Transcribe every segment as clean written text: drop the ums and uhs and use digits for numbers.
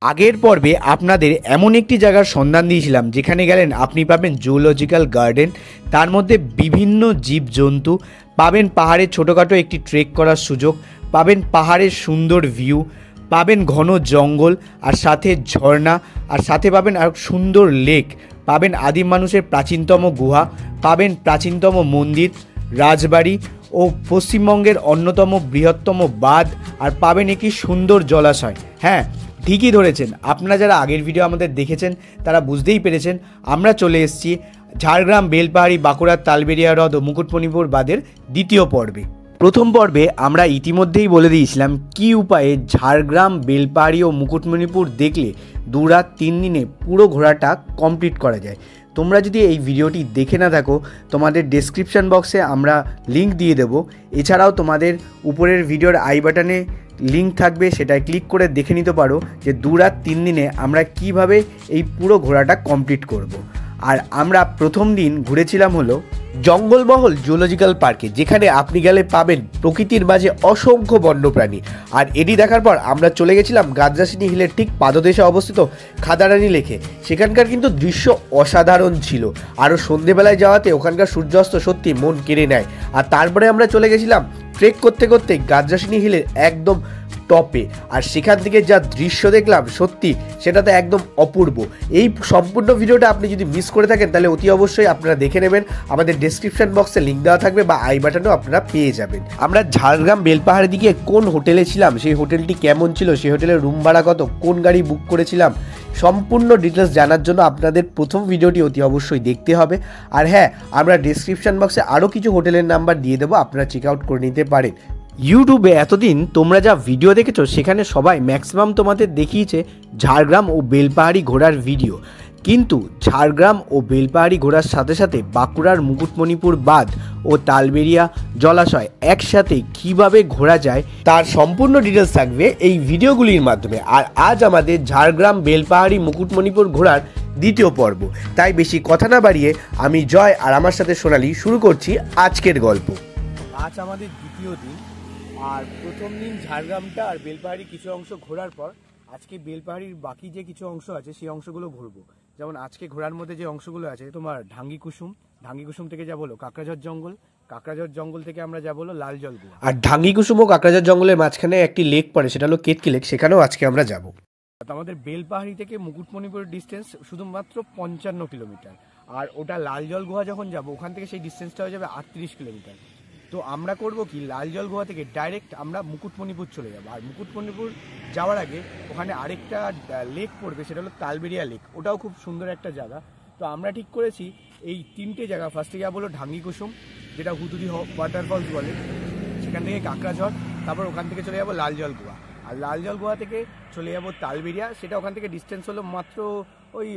আগের পর্বে আপনাদের এমন একটি জায়গার সন্ধান দিয়েছিলাম যেখানে গেলেন আপনি পাবেন জুলজিক্যাল গার্ডেন, তার মধ্যে বিভিন্ন জীবজন্তু পাবেন, পাহাড়ে ছোটোখাটো একটি ট্রেক করার সুযোগ পাবেন, পাহাড়ের সুন্দর ভিউ পাবেন, ঘন জঙ্গল আর সাথে ঝর্ণা, আর সাথে পাবেন আর সুন্দর লেক, পাবেন আদিম মানুষের প্রাচীনতম গুহা, পাবেন প্রাচীনতম মন্দির, রাজবাড়ি ও পশ্চিমবঙ্গের অন্যতম বৃহত্তম বাঁধ, আর পাবেন একটি সুন্দর জলাশয়। হ্যাঁ, ঠিকই ধরেছেন, আপনারা যারা আগের ভিডিও আমাদের দেখেছেন তারা বুঝতেই পেরেছেন আমরা চলে এসেছি ঝাড়গ্রাম, বেলপাহাড়ি, বাঁকুড়ার তালবেরিয়া হ্রদ ও মুকুটমণিপুর বাঁধের দ্বিতীয় পর্বে। প্রথম পর্বে আমরা ইতিমধ্যেই বলে দিয়েছিলাম কী উপায়ে ঝাড়গ্রাম, বেলপাহাড়ি ও মুকুটমণিপুর দেখলে 2 রাত 3 দিনে পুরো ঘোরাটা কমপ্লিট করা যায়। তোমরা যদি এই ভিডিওটি দেখে না থাকো, তোমাদের ডেসক্রিপশান বক্সে আমরা লিঙ্ক দিয়ে দেবো। এছাড়াও তোমাদের উপরের ভিডিওর আই বাটনে লিঙ্ক থাকবে, সেটায় ক্লিক করে দেখে নিতে পারো যে 2 রাত 3 দিনে আমরা কিভাবে এই পুরো ঘোরাটা কমপ্লিট করব। আর আমরা প্রথম দিন ঘুরেছিলাম হলো জঙ্গলমহল জুলজিক্যাল পার্কে, যেখানে আপনি গেলে পাবেন প্রকৃতির মাঝে অসংখ্য বন্যপ্রাণী। আর এটি দেখার পর আমরা চলে গেছিলাম গাজরাসিনী হিলের ঠিক পাদদেশে অবস্থিত খাদারানি লেকে। সেখানকার কিন্তু দৃশ্য অসাধারণ ছিল, আরও সন্ধেবেলায় যাওয়াতে ওখানকার সূর্যাস্ত সত্যি মন কেড়ে নেয়। আর তারপরে আমরা চলে গেছিলাম ট্রেক করতে করতে গাজরাসিনী হিলের একদম টপে, আর সেখান থেকে যা দৃশ্য দেখলাম সত্যি সেটাতে একদম অপূর্ব। এই সম্পূর্ণ ভিডিওটা আপনি যদি মিস করে থাকেন তাহলে অতি অবশ্যই আপনারা দেখে নেবেন, আমাদের ডেসক্রিপশন বক্সে লিঙ্ক দেওয়া থাকবে বা আই বাটনেও আপনারা পেয়ে যাবেন। আমরা ঝাড়গ্রাম বেলপাহাড়ের দিকে কোন হোটেলে ছিলাম, সেই হোটেলটি কেমন ছিল, সেই হোটেলের রুম ভাড়া কত, কোন গাড়ি বুক করেছিলাম, সম্পূর্ণ ডিটেলস জানার জন্য আপনাদের প্রথম ভিডিওটি অতি অবশ্যই দেখতে হবে। আর হ্যাঁ, আমরা ডেসক্রিপশন বক্সে আরও কিছু হোটেলের নাম্বার দিয়ে দেবো, আপনারা চেক আউট করে নিতে পারেন। ইউটিউবে এতদিন তোমরা যা ভিডিও দেখেছো সেখানে সবাই ম্যাক্সিমাম তোমাদের দেখিয়েছে ঝাড়গ্রাম ও বেলপাহাড়ি ঘোরার ভিডিও, কিন্তু ঝাড়গ্রাম ও বেলপাহাড়ি ঘোরার সাথে সাথে বাঁকুড়ার মুকুটমণিপুর বাঁধ ও তালবেরিয়া জলাশয় একসাথে কিভাবে ঘোরা যায় তার সম্পূর্ণ ডিটেলস থাকবে এই ভিডিওগুলির মাধ্যমে। আর আজ আমাদের ঝাড়গ্রাম, বেলপাহাড়ি, মুকুটমণিপুর ঘোরার দ্বিতীয় পর্ব, তাই বেশি কথা না বাড়িয়ে আমি জয় আর আমার সাথে সোনালি শুরু করছি আজকের গল্প। আজ আমাদের দ্বিতীয় দিন, আর প্রথম দিন ঝাড়গ্রামটা আর বেলপাহাড়ি কিছু অংশ ঘোরার পর আজকে বেলপাহাড়ির বাকি যে কিছু অংশ আছে সেই অংশগুলো ঘুরবো। যেমন আজকে ঘোরার মধ্যে যে অংশগুলো আছে তোমার ঢাঙ্গি কুসুম থেকে যাবো কাঁকড়াঝড় জঙ্গল, কাঁকড়াঝড় জঙ্গল থেকে আমরা যাবো লাল জল গুহা, আর ঢাঙ্গি কুসুম ও কাঁকড়াঝড় জঙ্গলের মাঝখানে একটি লেক পড়ে, সেটা হলো কেতকি লেক, সেখানেও আজকে আমরা যাবো। আমাদের বেলপাহাড়ি থেকে মুকুটমণিপুরের ডিস্টেন্স শুধুমাত্র 55 কিলোমিটার, আর ওটা লাল জল গুহা যখন যাবো ওখান থেকে সেই ডিস্টেন্সটা হয়ে যাবে 38 কিলোমিটার। তো আমরা করব কি, লাল জল গুহা থেকে ডাইরেক্ট আমরা মুকুটমণিপুর চলে যাবো। আর মুকুটমণিপুর যাওয়ার আগে ওখানে আরেকটা লেক পড়বে, সেটা হলো তালবেরিয়া লেক, ওটাও খুব সুন্দর একটা জায়গা। তো আমরা ঠিক করেছি এই 3টে জায়গা, ফার্স্টে যাবো হলো ঢাঙ্গি কুসুম, যেটা হুতুরি ওয়াটারফলস বলে, সেখান থেকে কাঁকড়াঝড়, তারপর ওখান থেকে চলে যাবো লাল জল গুহা, আর লাল জল গুহা থেকে চলে যাবো তালবেরিয়া, সেটা ওখান থেকে ডিস্টেন্স হলো মাত্র ওই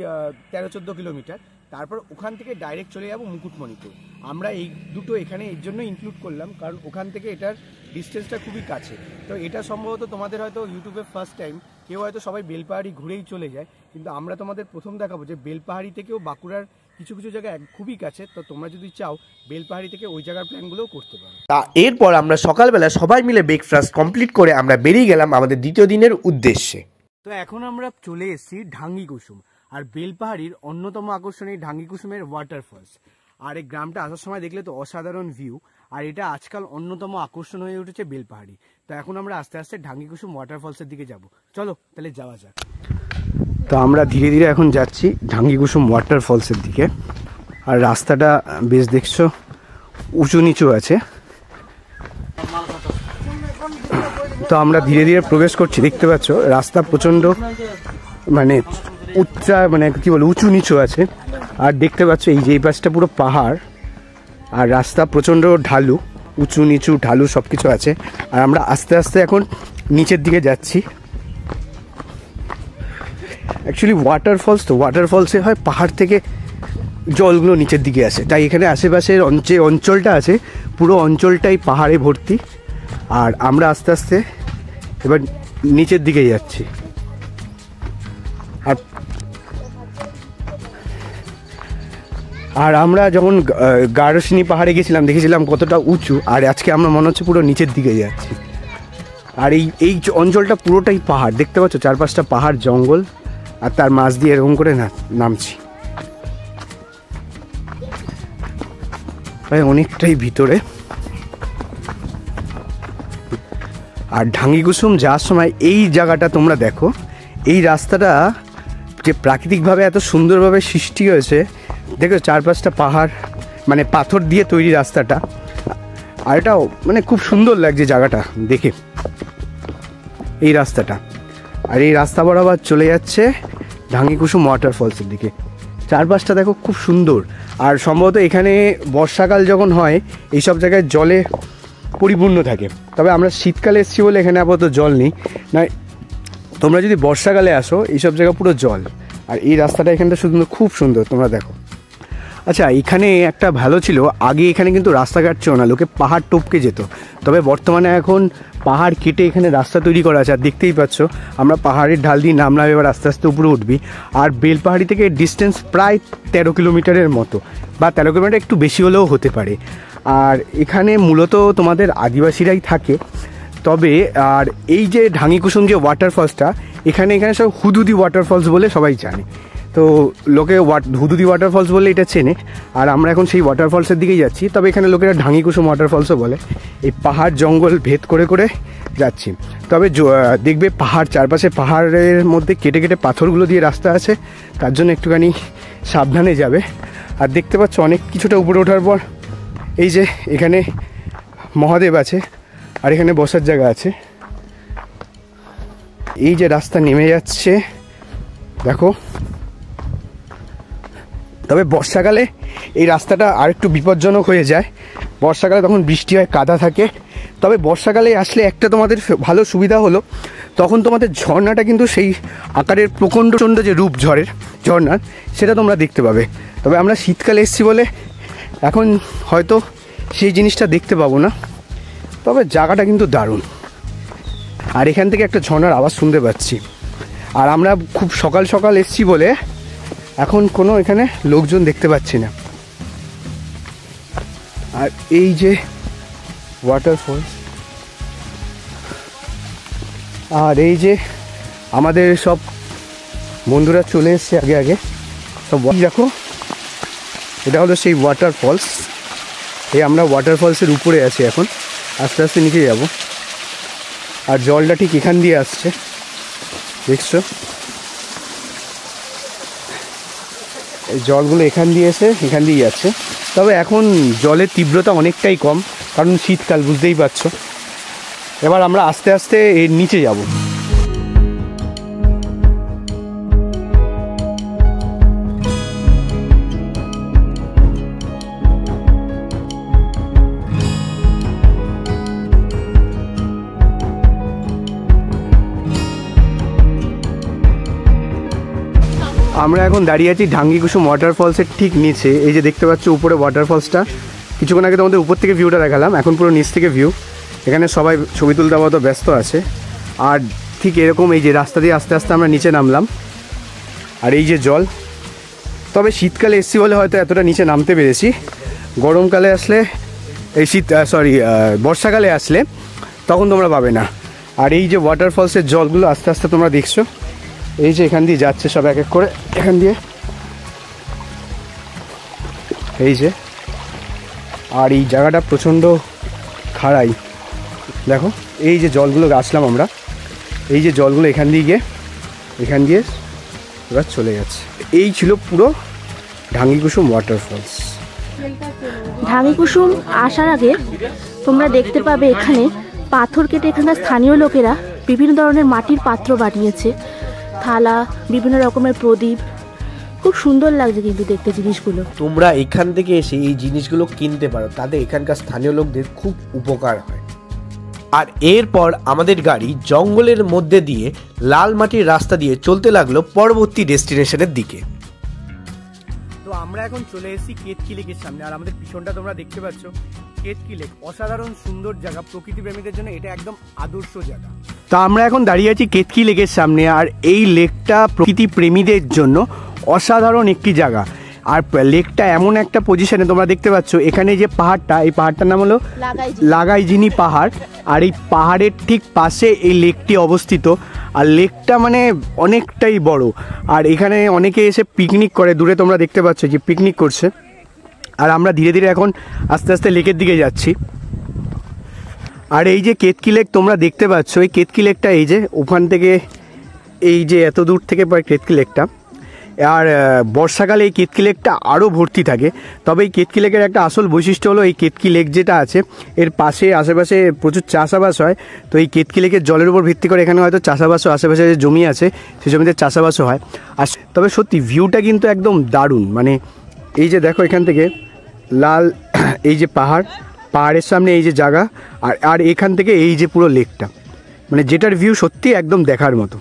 13-14 কিলোমিটার। তারপর ওখান থেকে ডাইরেক্ট চলে যাবো মুকুটমণিপুর। আমরা এই দুটো এখানে এর জন্য ইনক্লুড করলাম কারণ ওখান থেকে এটার ডিস্টেন্সটা খুবই কাছে। তো এটা সম্ভবত তোমাদের হয়তো ইউটিউবে ফার্স্ট টাইম, কেউ হয়তো সবাই বেলপাহাড়ি ঘুরেই চলে যায়, কিন্তু আমরা তোমাদের প্রথম দেখাবো যে বেলপাহাড়ি থেকেও বাঁকুড়ার কিছু কিছু জায়গা খুবই কাছে। তো তোমরা যদি চাও বেলপাহাড়ি থেকে ওই জায়গার প্ল্যানগুলোও করতে পারো। তা এরপর আমরা সকালবেলা সবাই মিলে ব্রেকফাস্ট কমপ্লিট করে আমরা বেরিয়ে গেলাম আমাদের দ্বিতীয় দিনের উদ্দেশ্যে। তো এখন আমরা চলে এসেছি ঢাঙ্গি কুসুম, আর বেলপাহাড়ির অন্যতম আকর্ষণ এই ঢাঙ্গি কুসুমের ওয়াটারফলস। আর এই গ্রামটা আসার সময় দেখলে তো অসাধারণ ভিউ, আর এটা আজকাল অন্যতম আকর্ষণ হয়ে উঠেছে বেলপাহাড়ি। তো এখন আমরা আস্তে আস্তে ঢাঙ্গি কুসুম ওয়াটারফলসের দিকে যাব, চলো তাহলে যাওয়া যাক। তো আমরা ধীরে ধীরে এখন যাচ্ছি ঢাঙ্গি কুসুম ওয়াটারফলসের দিকে, আর রাস্তাটা বেশ দেখছো উঁচু নিচু আছে। তো আমরা ধীরে ধীরে প্রবেশ করছি, দেখতে পাচ্ছ রাস্তা প্রচণ্ড কি বলে উঁচু নিচু আছে। আর দেখতে পাচ্ছ এই যে এই পাশটা পুরো পাহাড়, আর রাস্তা প্রচণ্ড ঢালু, উঁচু নিচু ঢালু সব কিছু আছে। আর আমরা আস্তে আস্তে এখন নিচের দিকে যাচ্ছি। অ্যাকচুয়ালি ওয়াটারফলসে হয় পাহাড় থেকে জলগুলো নিচের দিকে আসে, তাই এখানে আশেপাশের যে অঞ্চলটা আছে পুরো অঞ্চলটাই পাহাড়ে ভর্তি। আর আমরা আস্তে আস্তে এবার নিচের দিকে যাচ্ছি। আর আমরা যখন গারসিনী পাহাড়ে গেছিলাম দেখেছিলাম কতটা উঁচু, আর আজকে আমরা মনে হচ্ছে পুরো নিচের দিকে যাচ্ছি। আর এই অঞ্চলটা পুরোটাই পাহাড়, দেখতে পাচ্ছ চারপাশটা পাহাড় জঙ্গল, আর তার মাছ দিয়ে এরকম করে নামছি প্রায় অনেকটাই ভিতরে। আর ঢাঙ্গিকুসুম যাওয়ার সময় এই জায়গাটা তোমরা দেখো, এই রাস্তাটা যে প্রাকৃতিকভাবে এত সুন্দরভাবে সৃষ্টি হয়েছে, দেখো চারপাশটা পাহাড়, মানে পাথর দিয়ে তৈরি রাস্তাটা, আর এটাও মানে খুব সুন্দর লাগছে জায়গাটা দেখে এই রাস্তাটা। আর এই রাস্তা বরাবর চলে যাচ্ছে ঢাঙ্গিকুসুম ওয়াটারফলসের দিকে। চারপাশটা দেখো খুব সুন্দর। আর সম্ভবত এখানে বর্ষাকাল যখন হয় এইসব জায়গায় জলে পরিপূর্ণ থাকে, তবে আমরা শীতকালে এসেছি বলে এখানে আপাতত জল নেই, না তোমরা যদি বর্ষাকালে আসো এইসব জায়গা পুরো জল। আর এই রাস্তাটা এখানটা শুধু খুব সুন্দর, তোমরা দেখো। আচ্ছা, এখানে একটা ভালো ছিল, আগে এখানে কিন্তু রাস্তাঘাট ছিল না, লোকে পাহাড় টপকে যেত, তবে বর্তমানে এখন পাহাড় কেটে এখানে রাস্তা তৈরি করা আছে। আর দেখতেই পাচ্ছ আমরা পাহাড়ের ঢাল দিয়ে নামলাম, এবার আস্তে আস্তে উপরে উঠবি। আর বেলপাহাড়ি থেকে ডিস্টেন্স প্রায় 13 কিলোমিটারের মতো, বা 13 কিলোমিটার একটু বেশি হলেও হতে পারে। আর এখানে মূলত তোমাদের আদিবাসীরাই থাকে। তবে আর এই যে ঢাঙ্গিকুসুম যে ওয়াটারফলসটা, এখানে সব হুদুদি ওয়াটারফলস বলে সবাই জানে, তো লোকে হুদুদি ওয়াটারফলস বলে এটা চেনে। আর আমরা এখন সেই ওয়াটারফলসের দিকেই যাচ্ছি, তবে এখানে লোকেরা ঢাঙ্গিকুসুম ওয়াটারফলসও বলে। এই পাহাড় জঙ্গল ভেদ করে করে যাচ্ছি, তবে দেখবে পাহাড় চারপাশে পাহাড়ের মধ্যে কেটে কেটে পাথরগুলো দিয়ে রাস্তা আছে, তার জন্য একটুখানি সাবধানে যাবে। আর দেখতে পাচ্ছ অনেক কিছুটা উপরে ওঠার পর এই যে এখানে মহাদেব আছে, আর এখানে বসার জায়গা আছে। এই যে রাস্তা নেমে যাচ্ছে দেখো। তবে বর্ষাকালে এই রাস্তাটা আরেকটু বিপজ্জনক হয়ে যায়, বর্ষাকালে তখন বৃষ্টি হয়, কাদা থাকে। তবে বর্ষাকালে আসলে একটা তোমাদের ভালো সুবিধা হলো, তখন তোমাদের ঝর্ণাটা কিন্তু সেই আকারের প্রচণ্ড যে রূপ ঝর্ণার, সেটা তোমরা দেখতে পাবে। তবে আমরা শীতকালে এসেছি বলে এখন হয়তো সেই জিনিসটা দেখতে পাবো না, তবে জায়গাটা কিন্তু দারুণ। আর এখান থেকে একটা ঝর্ণার আওয়াজ শুনতে পাচ্ছি। আর আমরা খুব সকাল সকাল এসেছি বলে এখন কোনো এখানে লোকজন দেখতে পাচ্ছি না। আর এই যে ওয়াটারফল, আর এই যে আমাদের সব বন্ধুরা চলে এসছে আগে আগে সব। দেখো এটা হলো সেই ওয়াটারফলস। এই আমরা ওয়াটারফলসের উপরে আছি এখন, আস্তে আস্তে নিচে যাব। আর জলটা ঠিক এখান দিয়ে আসছে, দেখছো এই জলগুলো এখান দিয়ে এসে এখান দিয়ে যাচ্ছে। তবে এখন জলের তীব্রতা অনেকটাই কম, কারণ শীতকাল, বুঝতেই পারছো। এবার আমরা আস্তে আস্তে এর নিচে যাব। আমরা এখন দাঁড়িয়ে আছি ঢাঙ্গিকুসুম ওয়াটারফলসের ঠিক নিচে। এই যে দেখতে পাচ্ছ উপরে ওয়াটারফলসটা, কিছুক্ষণ আগে তোমাদের উপর থেকে ভিউটা দেখালাম, এখন পুরো নিচ থেকে ভিউ। এখানে সবাই ছবি তুলতে আপাতত ব্যস্ত আছে। আর ঠিক এরকম এই যে রাস্তা দিয়ে আস্তে আস্তে আমরা নিচে নামলাম। আর এই যে জল, তবে শীতকালে এসছি বলে হয়তো এতটা নিচে নামতে পেরেছি, গরমকালে আসলে বর্ষাকালে আসলে তখন তোমরা পাবে না। আর এই যে ওয়াটারফলসের জলগুলো আস্তে আস্তে তোমরা দেখছো, এই যে এখান দিয়ে যাচ্ছে সব এক এক করে, এখান দিয়ে এই যে। আর এই জায়গাটা প্রচণ্ড খাড়াই, দেখো এই যে জলগুলো আসলাম আমরা, এই যে জলগুলো এখান দিয়ে এবার চলে যাচ্ছে। এই ছিল পুরো ঢাঙ্গিকুসুম ওয়াটারফলস। ঢাঙ্গিকুসুম আসার আগে তোমরা দেখতে পাবে এখানে পাথর কেটে এখানকার স্থানীয় লোকেরা বিভিন্ন ধরনের মাটির পাত্র বানিয়েছে, থালা, বিভিন্ন রকমের প্রদীপ। খুব সুন্দর লাগছে কিন্তু দেখতে জিনিসগুলো। তোমরা এখান থেকে এসে এই জিনিসগুলো কিনতে পারো, তাতে এখানকার স্থানীয় লোকদের খুব উপকার হয়। আর এরপর আমাদের গাড়ি জঙ্গলের মধ্যে দিয়ে লাল মাটির রাস্তা দিয়ে চলতে লাগলো পরবর্তী ডেস্টিনেশনের দিকে। তো আমরা এখন চলে এসেছি কেতকি লেকের সামনে। আর আমাদের পিছনটা তোমরা দেখতে পাচ্ছ কেতকি লেক, অসাধারণ সুন্দর জায়গা, প্রকৃতি প্রেমীদের জন্য এটা একদম আদর্শ জায়গা। তা আমরা এখন দাঁড়িয়ে আছি কেতকি লেকের সামনে। আর এই লেকটা প্রকৃতি প্রেমীদের জন্য অসাধারণ একটি জায়গা। আর লেকটা এমন একটা পজিশনে তোমরা দেখতে পাচ্ছ, এখানে যে পাহাড়টা, এই পাহাড়টার নাম হলো লাগাইজিনি পাহাড়, আর এই পাহাড়ের ঠিক পাশে এই লেকটি অবস্থিত। আর লেকটা মানে অনেকটাই বড়, আর এখানে অনেকে এসে পিকনিক করে, দূরে তোমরা দেখতে পাচ্ছ যে পিকনিক করছে। আর আমরা ধীরে ধীরে এখন আস্তে আস্তে লেকের দিকে যাচ্ছি। আর এই যে কেতকি লেক তোমরা দেখতে পাচ্ছ, এই কেতকি লেকটা এই যে ওখান থেকে, এই যে এত দূর থেকে পরে কেতকি লেকটা। আর বর্ষাকালে এই কেতকি লেকটা আরও ভর্তি থাকে। তবে এই কেতকি লেকের একটা আসল বৈশিষ্ট্য হলো এই কেতকি লেক যেটা আছে এর পাশে আশেপাশে প্রচুর চাষাবাস হয়। তো এই কেতকি লেকের জলের উপর ভিত্তি করে এখানে হয়তো চাষাবাসও, আশেপাশে যে জমি আছে সেই জমিতে চাষাবাসও হয়। আর তবে সত্যি ভিউটা কিন্তু একদম দারুণ। মানে এই যে দেখো এখান থেকে লাল এই যে পাহাড়ের সামনে এই যে জায়গা, আর এখান থেকে এই যে পুরো লেকটা, মানে যেটার ভিউ সত্যি একদম দেখার মতো।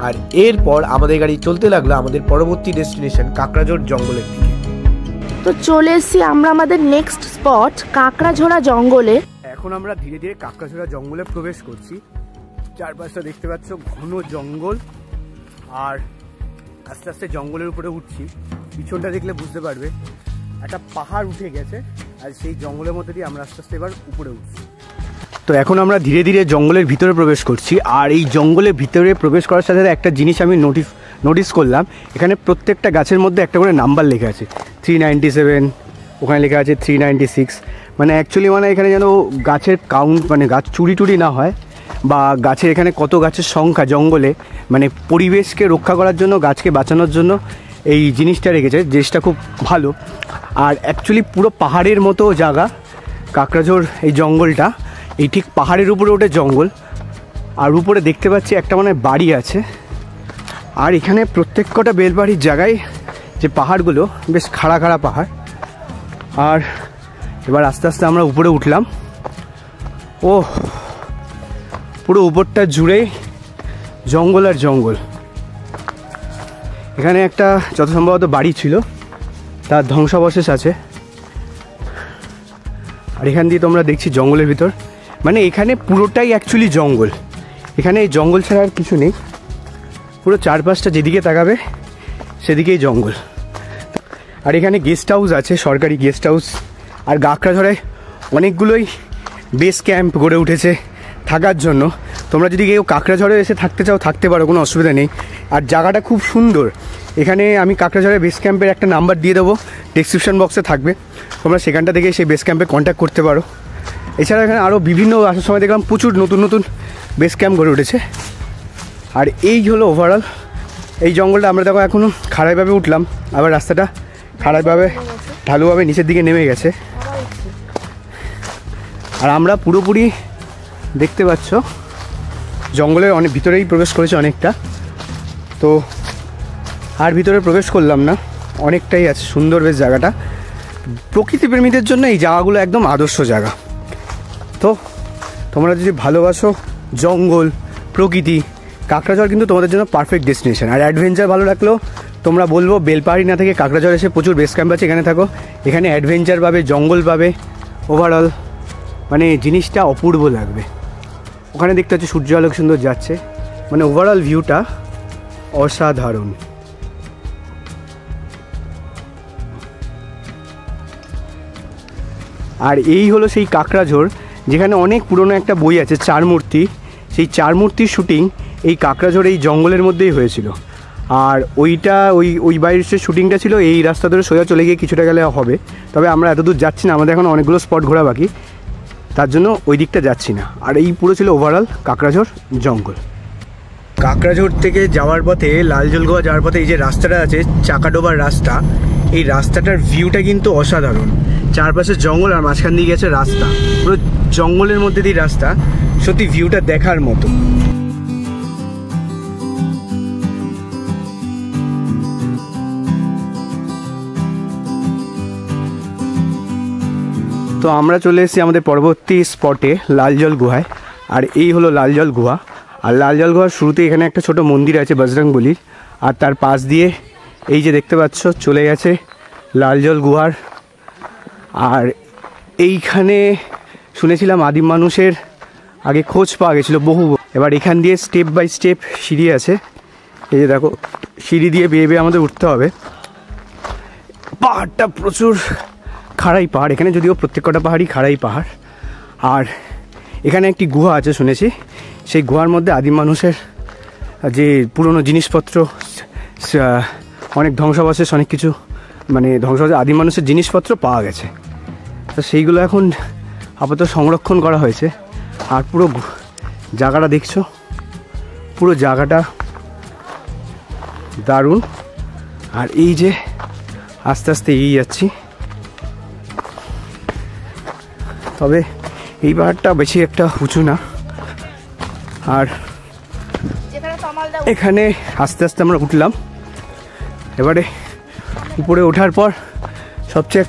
আর এরপর আমাদের গাড়ি চলতে লাগলো আমাদের পরবর্তী ডেস্টিনেশন কাকড়াঝোড় জঙ্গলের দিকে। তো চলে এসেছি আমরা আমাদের নেক্সট স্পট কাকড়াঝোড়া জঙ্গলে। এখন আমরা ধীরে ধীরে কাকড়াঝোড়া জঙ্গলে প্রবেশ করছি। চারপাশটা দেখতে পাচ্ছ ঘন জঙ্গল, আর আস্তে আস্তে জঙ্গলের উপরে উঠছি। পিছনটা দেখলে বুঝতে পারবে একটা পাহাড় উঠে গেছে, আর সেই জঙ্গলের মধ্যে দিয়ে আমরা আস্তে আস্তে এবার উপরে উঠছি। তো এখন আমরা ধীরে ধীরে জঙ্গলের ভিতরে প্রবেশ করছি। আর এই জঙ্গলের ভিতরে প্রবেশ করার সাথে সাথে একটা জিনিস আমি নোটিস করলাম, এখানে প্রত্যেকটা গাছের মধ্যে একটা করে নাম্বার লেখা আছে, 397, ওখানে লেখা আছে 396। মানে অ্যাকচুয়ালি মানে এখানে যেন গাছের কাউন্ট, মানে গাছ চুরি টুরি না হয়, বা গাছের এখানে কত গাছের সংখ্যা জঙ্গলে, মানে পরিবেশকে রক্ষা করার জন্য, গাছকে বাঁচানোর জন্য এই জিনিসটা রেখেছে, জিনিসটা খুব ভালো। আর অ্যাকচুয়ালি পুরো পাহাড়ের মতো জায়গা কাকড়াঝোড় এই জঙ্গলটা, এই ঠিক পাহাড়ের উপরে ওঠে জঙ্গল। আর উপরে দেখতে পাচ্ছি একটা মানে বাড়ি আছে। আর এখানে প্রত্যেক কটা বেলবাড়ির জায়গায় যে পাহাড়গুলো বেশ খাড়া খাড়া পাহাড়। আর এবার আস্তে আস্তে আমরা উপরে উঠলাম। ও পুরো উপরটা জুড়ে জঙ্গল আর জঙ্গল। এখানে একটা যত সম্ভবত বাড়ি ছিল, তার ধ্বংসাবশেষ আছে। আর এখান দিয়ে তোমরা দেখছি জঙ্গলের ভিতর, মানে এখানে পুরোটাই অ্যাকচুয়ালি জঙ্গল। এখানে এই জঙ্গল ছাড়া আর কিছু নেই, পুরো চারপাশটা যেদিকে তাকাবে সেদিকেই জঙ্গল। আর এখানে গেস্ট হাউস আছে, সরকারি গেস্ট হাউস। আর কাকড়াঝোড়ে অনেকগুলোই বেস ক্যাম্প গড়ে উঠেছে থাকার জন্য। তোমরা যদি কেউ কাকড়াঝোড়ে এসে থাকতে চাও থাকতে পারো, কোনো অসুবিধা নেই। আর জায়গাটা খুব সুন্দর। এখানে আমি কাকড়াঝোড়ে বেস ক্যাম্পের একটা নাম্বার দিয়ে দেবো, ডেসক্রিপশন বক্সে থাকবে, তোমরা সেখানটা থেকে সেই বেস ক্যাম্পে কন্ট্যাক্ট করতে পারো। এছাড়া এখানে আরও বিভিন্ন আসার সময় দেখলাম প্রচুর নতুন নতুন বেস ক্যাম্প গড়ে উঠেছে। আর এই হলো ওভারঅল এই জঙ্গলটা। আমরা দেখো এখনও খাড়াইভাবে উঠলাম, আবার রাস্তাটা খাড়াইভাবে ঢালুভাবে নিচের দিকে নেমে গেছে। আর আমরা পুরোপুরি দেখতে পাচ্ছ জঙ্গলের অনেক ভিতরেই প্রবেশ করেছে অনেকটা। তো আর ভিতরে প্রবেশ করলাম না, অনেকটাই আছে সুন্দর বেশ জায়গাটা। প্রকৃতিপ্রেমীদের জন্য এই জায়গাগুলো একদম আদর্শ জায়গা। তো তোমরা যদি ভালোবাসো জঙ্গল, প্রকৃতি, কাকড়াঝোড় কিন্তু তোমাদের জন্য পারফেক্ট ডেস্টিনেশন। আর অ্যাডভেঞ্চার ভালো লাগলেও তোমরা বলবো বেলপাহাড়ি না থেকে কাকড়াঝোড় এসে প্রচুর বেস ক্যাম্প আছে, এখানে থাকো। এখানে অ্যাডভেঞ্চার পাবে, জঙ্গল পাবে, ওভারঅল মানে জিনিসটা অপূর্ব লাগবে। ওখানে দেখতে হচ্ছে সূর্য আলোক সুন্দর যাচ্ছে, মানে ওভারঅল ভিউটা অসাধারণ। আর এই হলো সেই কাকড়াঝোড়, যেখানে অনেক পুরনো একটা বই আছে চার মূর্তি। সেই চার মূর্তির শুটিং এই কাকড়াঝোড় এই জঙ্গলের মধ্যেই হয়েছিল। আর ওইটা ওই বাইরের যে শুটিংটা ছিল এই রাস্তা ধরে সোজা চলে গিয়ে কিছুটা গেলে হবে। তবে আমরা এত দূর যাচ্ছি না, আমাদের এখন অনেকগুলো স্পট ঘোরা বাকি, তার জন্য ওই দিকটা যাচ্ছি না। আর এই পুরো ছিল ওভারঅল কাকড়াঝোড় জঙ্গল। কাকড়াঝোড় থেকে যাওয়ার পথে, লালজলগোয়া যাওয়ার পথে এই যে রাস্তাটা আছে চাকাডোবার রাস্তা, এই রাস্তাটার ভিউটা কিন্তু অসাধারণ। চারপাশে জঙ্গল আর মাঝখান দিয়ে গেছে রাস্তা, পুরো জঙ্গলের মধ্যে দিয়ে রাস্তা, সত্যি ভিউটা দেখার মতো। তো আমরা চলে এসেছি আমাদের পরবর্তী স্পটে লালজল গুহায়। আর এই হলো লালজল গুহা। আর লালজল গুহার শুরুতে এখানে একটা ছোট মন্দির আছে বজরংবলির, আর তার পাশ দিয়ে এই যে দেখতে পাচ্ছ চলে গেছে লালজল গুহার। আর এইখানে শুনেছিলাম আদিম মানুষের আগে খোঁজ পাওয়া গেছিলো বহু। এবার এখান দিয়ে স্টেপ বাই স্টেপ সিঁড়ি আছে, এই যে দেখো সিঁড়ি দিয়ে বেয়ে বেয়ে আমাদের উঠতে হবে। পাহাড়টা প্রচুর খাড়াই পাহাড়, এখানে যদিও প্রত্যেক কটা পাহাড়ই খাড়াই পাহাড়। আর এখানে একটি গুহা আছে শুনেছি, সেই গুহার মধ্যে আদিম মানুষের যে পুরনো জিনিসপত্র, অনেক ধ্বংসাবশেষ, অনেক কিছু মানে ধ্বংসাবশেষ আদিম মানুষের জিনিসপত্র পাওয়া গেছে। তো সেইগুলো এখন আপাতত সংরক্ষণ করা হয়েছে। আর পুরো জায়গাটা দেখছো, পুরো জায়গাটা দারুণ। আর এই যে আস্তে আস্তে এগিয়ে যাচ্ছি, তবে এই পাহাড়টা বেশি একটা উঁচু না। আর এখানে আস্তে আস্তে আমরা উঠলাম। এবারে উপরে ওঠার পর সবচেয়ে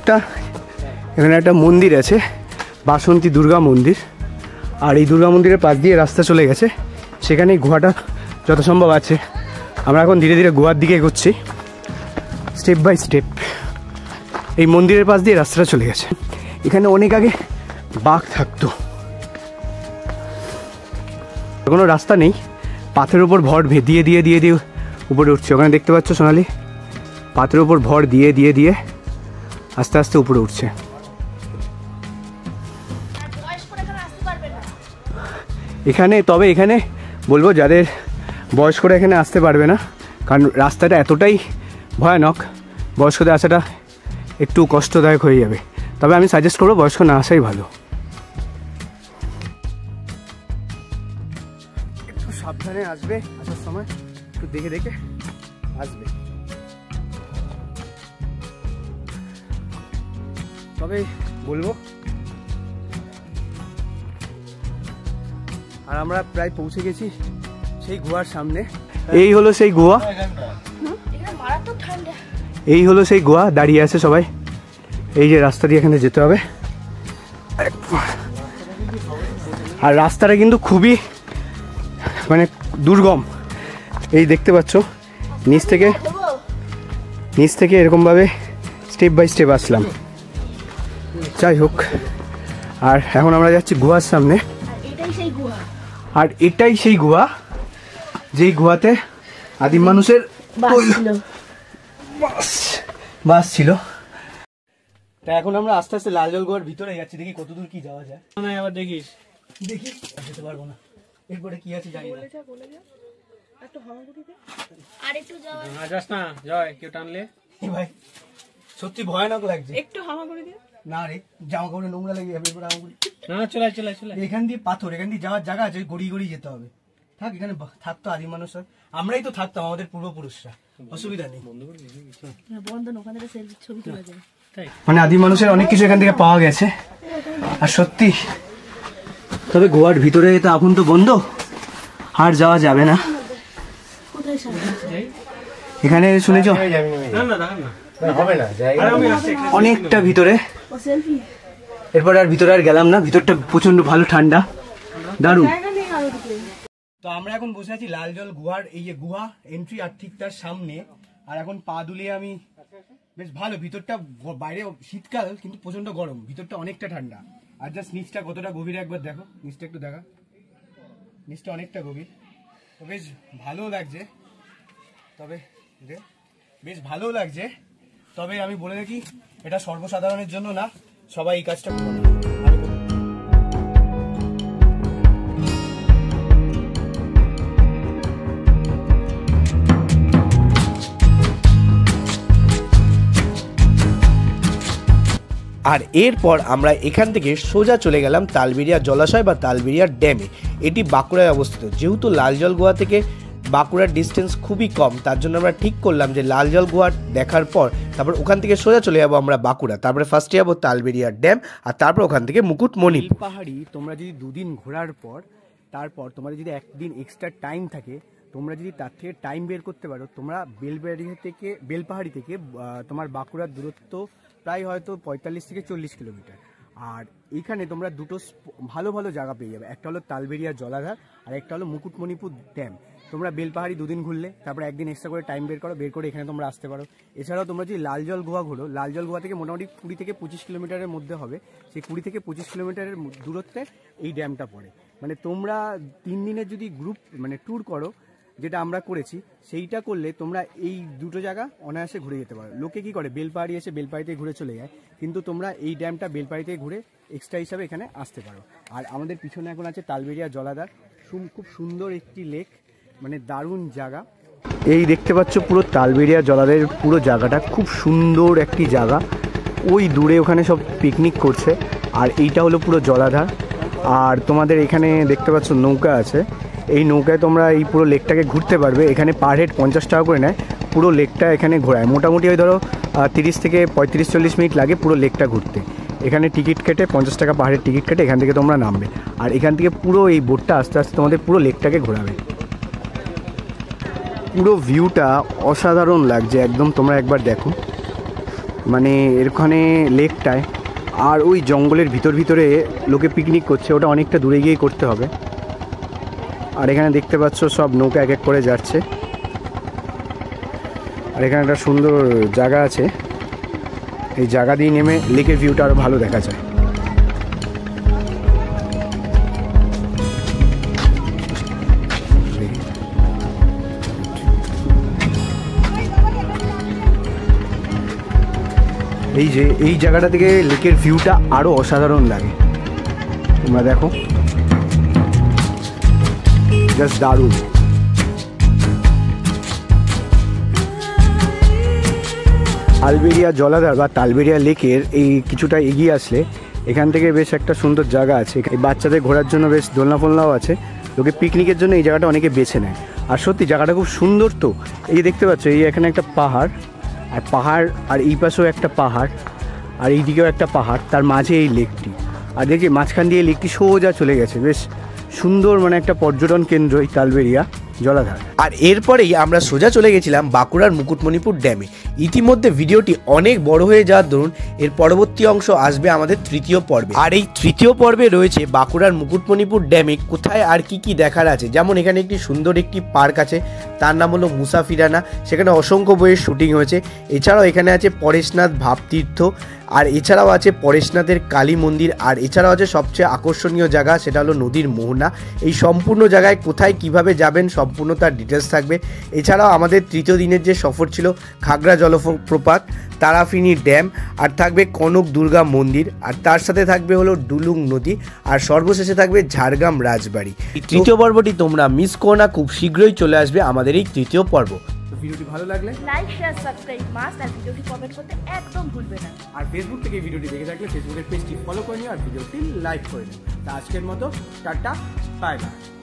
এখানে একটা মন্দির আছে, বাসন্তী দুর্গা মন্দির। আর এই দুর্গা মন্দিরের পাশ দিয়ে রাস্তা চলে গেছে, সেখানে গুহাটা যত সম্ভব আছে। আমরা এখন ধীরে ধীরে গুহার দিকে এগোচ্ছি, স্টেপ বাই স্টেপ। এই মন্দিরের পাশ দিয়ে রাস্তাটা চলে গেছে। এখানে অনেক আগে বাঘ থাকতো, কোনো রাস্তা নেই, পাথরের উপর ভর দিয়ে দিয়ে দিয়ে দিয়ে উপরে উঠছে। ওখানে দেখতে পাচ্ছ সোনালি, পাথরের উপর ভর দিয়ে দিয়ে দিয়ে আস্তে আস্তে উপরে উঠছে। এখানে বলবো যাদের বয়স্করা এখানে আসতে পারবে না, কারণ রাস্তাটা এতটাই ভয়ানক, বয়স্কদের আসাটা একটু কষ্টদায়ক হয়ে যাবে। তবে আমি সাজেস্ট করবো বয়স্ক না আসাই ভালো। একটু সাবধানে আসবে, আসার সময় একটু দেখে দেখে আসবে। তবে বলবো, আর আমরা প্রায় পৌঁছে গেছি সেই গুহার সামনে। এই হলো সেই গুহা, এই হলো সেই গুহা, দাঁড়িয়ে আছে সবাই। এই যে রাস্তা দিয়ে এখানে যেতে হবে। আর রাস্তাটা কিন্তু খুবই মানে দুর্গম। এই দেখতে পাচ্ছ নিচ থেকে এরকমভাবে স্টেপ বাই স্টেপ আসলাম। যাই হোক, আর এখন আমরা যাচ্ছি গুহার সামনে। আর এটাই সেই গুহা, যেই গুহাতে আদিম মানুষের বাস ছিল। তা এখন আমরা আস্তে আস্তে লালজল গুহার ভিতরে যাচ্ছি, দেখি কতদূর কি যাওয়া যায়। আবার দেখি যেতে পারবো না, এরপরে কি আছে জানি না। কেউ টানলে ভাই সত্যি ভয়ানক লাগছে, একটু হাওয়া করে দিয়ে। না রে, জামা কাপড়ে নোংরা লেগে যাবে। না, চলে এখান দিয়ে পাথর, এখান দিয়ে যাওয়ার জায়গা আছে, গড়িয়ে গড়িয়ে যেতে হবে। থাক, এখানে থাকতো আদিম মানুষরা, আমরাই তো থাকতাম, আমাদের পূর্বপুরুষরা, অসুবিধা নেই। মানে আদিম মানুষের অনেক কিছু এখান থেকে পাওয়া গেছে। আর সত্যি, তবে গোয়ার ভিতরে তো এখন তো বন্ধ, আর যাওয়া যাবে না। এখানে শুনেছ অনেকটা ভিতরে, এরপরে আর ভিতরে আর গেলাম না। ভিতরটা প্রচন্ড ভালো, ঠান্ডা, দারুণ। তো আমরা এখন বসে আছি লালজল গুহার, এই যে গুহা এন্ট্রি আর ঠিক তার সামনে। আর এখন পা দুলিয়ে আমি বেশ ভালো, ভিতরটা বাইরে শীতকাল কিন্তু প্রচন্ড গরম, ভিতরটা অনেকটা ঠান্ডা। আর জাস্ট নিচটা কতটা গভীর একবার দেখো, নিচটা একটু দেখা, নিচটা অনেকটা গভীর। তো বেশ ভালো লাগছে, তবে আমি বলে রাখি, এটা সর্বসাধারণের জন্য না, সবাই এই কাজটা করবে না। আর এরপর আমরা এখান থেকে সোজা চলে গেলাম তালবেড়িয়া জলাশয় বা তালবেড়িয়া ড্যামে। এটি বাঁকুড়ায় অবস্থিত। যেহেতু লালজল গুহা থেকে বাঁকুড়ার ডিস্টেন্স খুবই কম, তার জন্য আমরা ঠিক করলাম যে লালজল গুহা দেখার পর তারপর ওখান থেকে সোজা চলে যাবো আমরা বাঁকুড়া, তারপরে ফার্স্টে যাবো তালবেড়িয়া ড্যাম, আর তারপর ওখান থেকে মুকুটমণিপুর পাহাড়ি। তোমরা যদি দুদিন ঘোরার পর তারপর তোমাদের যদি একদিন এক্সট্রা টাইম থাকে, তোমরা যদি তার থেকে টাইম বের করতে পারো, তোমরা বেলপাহাড়ি থেকে তোমার বাঁকুড়ার দূরত্ব প্রায় হয়তো 45 থেকে 40 কিলোমিটার। আর এইখানে তোমরা দুটো ভালো ভালো জায়গা পেয়ে যাবে, একটা হলো তালবেড়িয়া জলাধার আর একটা হলো মুকুটমণিপুর ড্যাম। তোমরা বেলপাহাড়ি দুদিন ঘুরলে, তারপরে একদিন এক্সট্রা করে টাইম বের করে এখানে তোমরা আসতে পারো। এছাড়াও তোমরা যদি লালজল গুহা ঘোরো, লালজল গুহা থেকে মোটামুটি 20 থেকে 25 কিলোমিটারের মধ্যে হবে, সেই 20 থেকে 25 কিলোমিটারের দূরত্বে এই ড্যামটা পড়ে। মানে তোমরা 3 দিনের যদি গ্রুপ মানে ট্যুর করো, যেটা আমরা করেছি, সেইটা করলে তোমরা এই দুটো জায়গা অনায়াসে ঘুরে যেতে পারো। লোকে কি করে বেলপাহাড়ি এসে বেলপাহাড়িতে ঘুরে চলে যায়, কিন্তু তোমরা এই ড্যামটা বেলপাহাড়িতে ঘুরে এক্সট্রা হিসাবে এখানে আসতে পারো। আর আমাদের পিছনে এখন আছে তালবেড়িয়া জলাধার, খুব সুন্দর একটি লেক, মানে দারুণ জায়গা। এই দেখতে পাচ্ছ পুরো তালবেড়িয়া জলাধারের পুরো জায়গাটা খুব সুন্দর একটি জায়গা। ওই দূরে ওখানে সব পিকনিক করছে, আর এইটা হলো পুরো জলাধার। আর তোমাদের এখানে দেখতে পাচ্ছ নৌকা আছে, এই নৌকায় তোমরা এই পুরো লেকটাকে ঘুরতে পারবে। এখানে পার হেড 50 টাকা করে নেয়, পুরো লেকটা এখানে ঘোরায়। মোটামুটি ওই ধরো 30 থেকে 35-40 মিনিট লাগে পুরো লেকটা ঘুরতে। এখানে টিকিট কেটে 50 টাকা পার হেড টিকিট কেটে এখান থেকে তোমরা নামবে, আর এখান থেকে পুরো এই বোটটা আস্তে আস্তে তোমাদের পুরো লেকটাকে ঘোরাবে। পুরো ভিউটা অসাধারণ লাগছে একদম, তোমরা একবার দেখো। মানে এখানে লেকটায় আর ওই জঙ্গলের ভিতরে লোকে পিকনিক করছে, ওটা অনেকটা দূরে গিয়েই করতে হবে। আর এখানে দেখতে পাচ্ছ সব নৌকা এক এক করে যাচ্ছে, আর এখানে একটা সুন্দর জায়গা আছে, এই জায়গা দিয়ে নেমে লেকের ভিউটা আরও ভালো দেখা যায়। এই জায়গাটা থেকে লেকের ভিউটা আরো অসাধারণ লাগে, তোমরা দেখো, জাস্ট দারুণ। তালবেড়িয়া জলাধার বা তালবেড়িয়া লেকের এই কিছুটা এগিয়ে আসলে এখান থেকে বেশ একটা সুন্দর জায়গা আছে, এই বাচ্চাদের ঘোরার জন্য বেশ দোলনা ফোলনাও আছে। লোকে পিকনিকের জন্য এই জায়গাটা অনেকে বেছে নেয়, আর সত্যি জায়গাটা খুব সুন্দর। তো এই দেখতে পাচ্ছ, এই এখানে একটা পাহাড়, আর এই পাশেও একটা পাহাড়, আর এই দিকেও একটা পাহাড়, তার মাঝে এই লেকটি। আর দেখি মাঝখান দিয়ে লেকটি সোজা চলে গেছে, বেশ সুন্দর, মানে একটা পর্যটন কেন্দ্র এই তালবেড়িয়া জলাধার। আর এরপরেই আমরা সোজা চলে গেছিলাম বাঁকুড়ার মুকুটমণিপুর ড্যামে। ইতিমধ্যে ভিডিওটি অনেক বড় হয়ে যাওয়ার দরুন এর পরবর্তী অংশ আসবে আমাদের তৃতীয় পর্বে। আর এই তৃতীয় পর্বে রয়েছে বাঁকুড়ার মুকুটমণিপুর ড্যামে কোথায় আর কি দেখার আছে। যেমন এখানে একটি সুন্দর একটি পার্ক আছে, তার নাম হলো মুসাফিরানা, সেখানে অসংখ্য বইয়ের শুটিং হয়েছে। এছাড়াও এখানে আছে পরেশনাথ ভাবতীর্থ, আর এছাড়াও আছে পরেশনাথের কালী মন্দির, আর এছাড়াও আছে সবচেয়ে আকর্ষণীয় জায়গা, সেটা হলো নদীর মোহনা। এই সম্পূর্ণ জায়গায় কোথায় কিভাবে যাবেন সম্পূর্ণ তার ডিটেলস থাকবে। এছাড়াও আমাদের তৃতীয় দিনের যে সফর ছিল খাগড়া জলপ্রপাত, তারাফিনি ড্যাম, আর থাকবে কনক দুর্গা মন্দির, আর তার সাথে থাকবে হলো ডুলুং নদী, আর সর্বশেষে থাকবে ঝাড়গ্রাম রাজবাড়ি। এই তৃতীয় পর্বটি তোমরা মিস করো না, খুব শীঘ্রই চলে আসবে আমাদের এই তৃতীয় পর্ব। ভিডিওটি ভালো লাগলে লাইক শেয়ার সাবস্ক্রাইব মাস্ট, আর ভিডিওটি কমেন্ট করতে একদম ভুলবে না। আর ফেসবুক থেকে ভিডিওটি দেখে থাকলে ফেসবুকের পেজটি ফলো করে নিও আর ভিডিওটি লাইক করে নিও। তা আজকের মতো টাটা, বাই বাই।